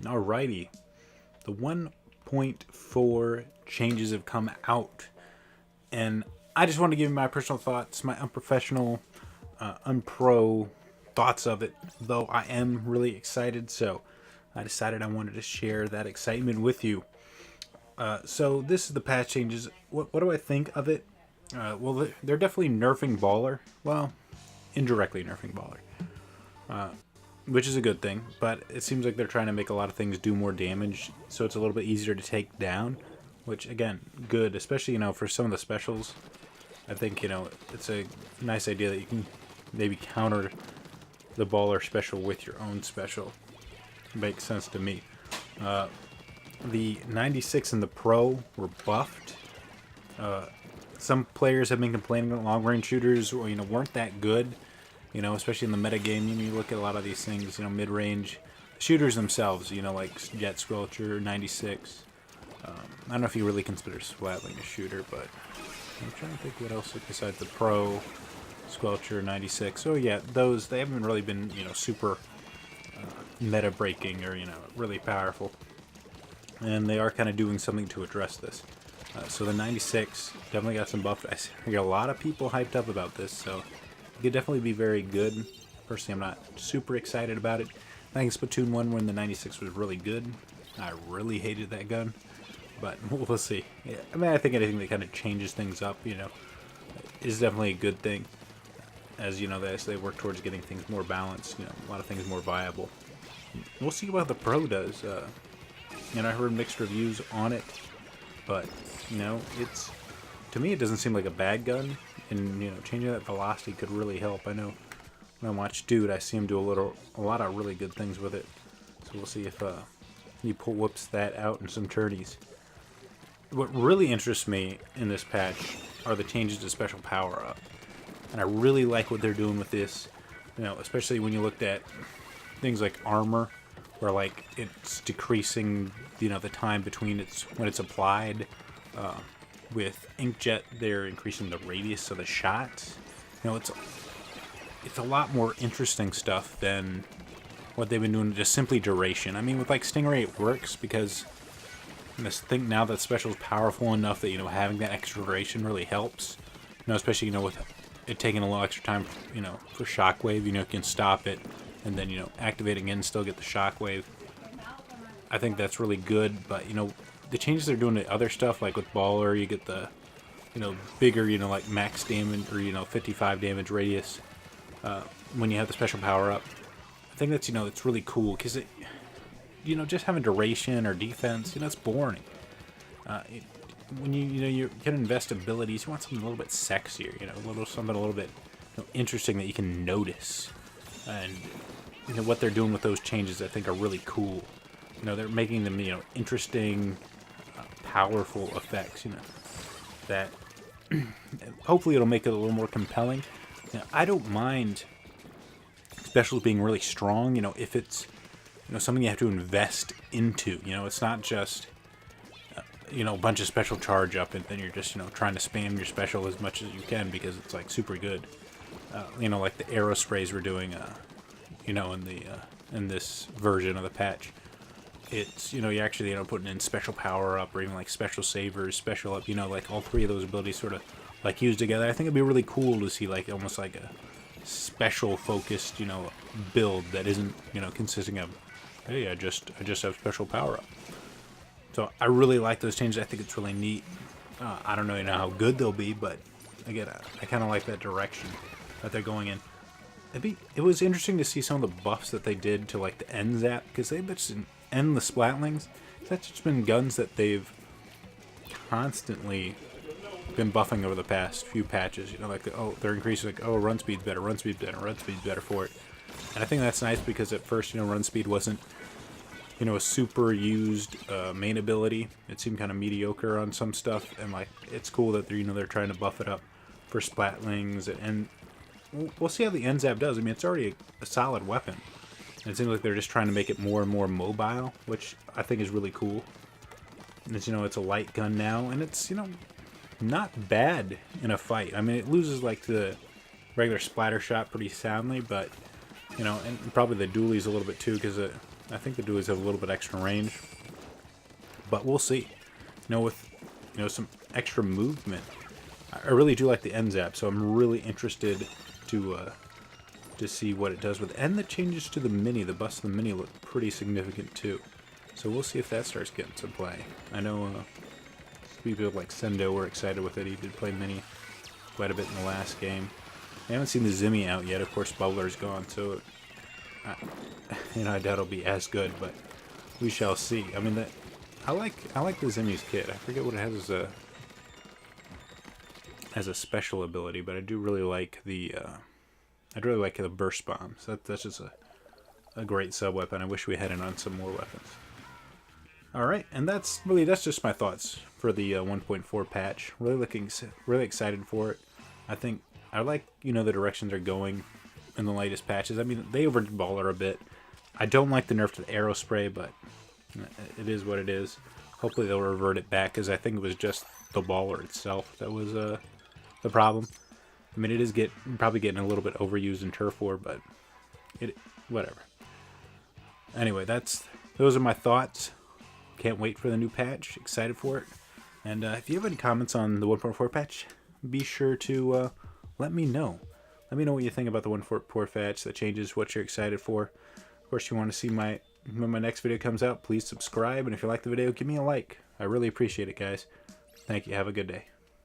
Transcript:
Alrighty, the 1.4 changes have come out, and I just want to give you my personal thoughts, my unprofessional, unpro thoughts of it. Though I am really excited, so I decided I wanted to share that excitement with you. So this is the patch changes. What do I think of it? Well, they're definitely nerfing Baller. Well, indirectly nerfing Baller, which is a good thing. But it seems like they're trying to make a lot of things do more damage, so it's a little bit easier to take down. Which again, good, especially for some of the specials. I think it's a nice idea that you can maybe counter the Baller special with your own special. Makes sense to me. The 96 and the Pro were buffed. Some players have been complaining that long-range shooters weren't that good. Especially in the meta game. You look at a lot of these things. Mid-range shooters themselves. Like Jet Squelcher 96. I don't know if you really consider Splatling a shooter, but I'm trying to think what else besides the Pro, Squelcher 96. Oh yeah, those they haven't really been super meta breaking or really powerful, and they are kind of doing something to address this. So the 96 definitely got some buff. I hear a lot of people hyped up about this, so it could definitely be very good. Personally, I'm not super excited about it. I think Splatoon 1 when the 96 was really good. I really hated that gun, but we'll see. Yeah, I think anything that kind of changes things up, is definitely a good thing. As they work towards getting things more balanced, a lot of things more viable. We'll see what the Pro does. I heard mixed reviews on it, but it's to me it doesn't seem like a bad gun, and changing that velocity could really help. I know when I watch Dude, I see him do a lot of really good things with it. So we'll see if he whoops that out in some tourneys. What really interests me in this patch are the changes to special power up, and I really like what they're doing with this. Especially when you looked at things like armor, where like it's decreasing the time between when it's applied. With Inkjet, they're increasing the radius of the shot. It's a lot more interesting stuff than what they've been doing, just simply duration. I mean, with like Stingray, it works because I think now that special is powerful enough that having that extra duration really helps. Especially with it taking a little extra time, for Shockwave. You can stop it and then activate it again and still get the Shockwave. I think that's really good, but the changes they're doing to other stuff, like with Baller, you get the bigger like max damage or 55 damage radius when you have the special power up. I think that's it's really cool because it just having duration or defense, it's boring. When you're gonna invest abilities, you want something a little bit sexier, something a little bit interesting that you can notice. And what they're doing with those changes, I think, are really cool. They're making them interesting, powerful effects. That hopefully it'll make it a little more compelling. I don't mind specials being really strong. If it's something you have to invest into. It's not just a bunch of special charge up and then you're just trying to spam your special as much as you can because it's like super good. Like the arrow sprays we're doing. In this version of the patch, it's you're actually putting in special power up or even like special savers, special up. Like all three of those abilities sort of like used together. I think it'd be really cool to see like almost like a special focused build that isn't consisting of, hey, I just have special power up. So I really like those changes. I think it's really neat. I don't really know how good they'll be, but again, I kind of like that direction that they're going in. It was interesting to see some of the buffs that they did to like the end zap, because they've just end the Splatlings. That's just been guns that they've constantly been buffing over the past few patches. They're increasing like, run speed's better, run speed's better, run speed's better for it. And I think that's nice because at first, run speed wasn't a super used main ability. It seemed kind of mediocre on some stuff, and like it's cool that they're trying to buff it up for Splatlings, and we'll see how the NZAP does. I mean, it's already a solid weapon. And it seems like they're just trying to make it more and more mobile, which I think is really cool. And it's it's a light gun now, and it's not bad in a fight. I mean, it loses like the regular splatter shot pretty soundly, but and probably the dualies a little bit too, because I think the dualies have a little bit extra range, but we'll see. With some extra movement, I really do like the end zap, so I'm really interested to see what it does with it. And the changes to the mini, the bust of the mini, look pretty significant too. So we'll see if that starts getting some play. I know people like Sendo were excited with it. He did play mini quite a bit in the last game. I haven't seen the Zimmy out yet. Of course, Bubbler's gone, so I doubt it'll be as good, but we shall see. I mean, I like the Zimmy's kit. I forget what it has as a special ability, but I do really like the burst bombs. That's just a great sub weapon. I wish we had it on some more weapons. All right, and that's just my thoughts for the 1.4 patch. Really excited for it. I think I like the directions they're going in the latest patches. I mean, they overdid Baller a bit. I don't like the nerf to the arrow spray, but it is what it is. Hopefully they'll revert it back, because I think it was just the Baller itself that was the problem. I mean, it is probably getting a little bit overused in Turf War, but whatever. Anyway, those are my thoughts. Can't wait for the new patch. Excited for it. And if you have any comments on the 1.4 patch, be sure to let me know. Let me know what you think about the 1.4 patch, the changes, what you're excited for. Of course, you want to see when my next video comes out, please subscribe. And if you like the video, give me a like. I really appreciate it, guys. Thank you. Have a good day.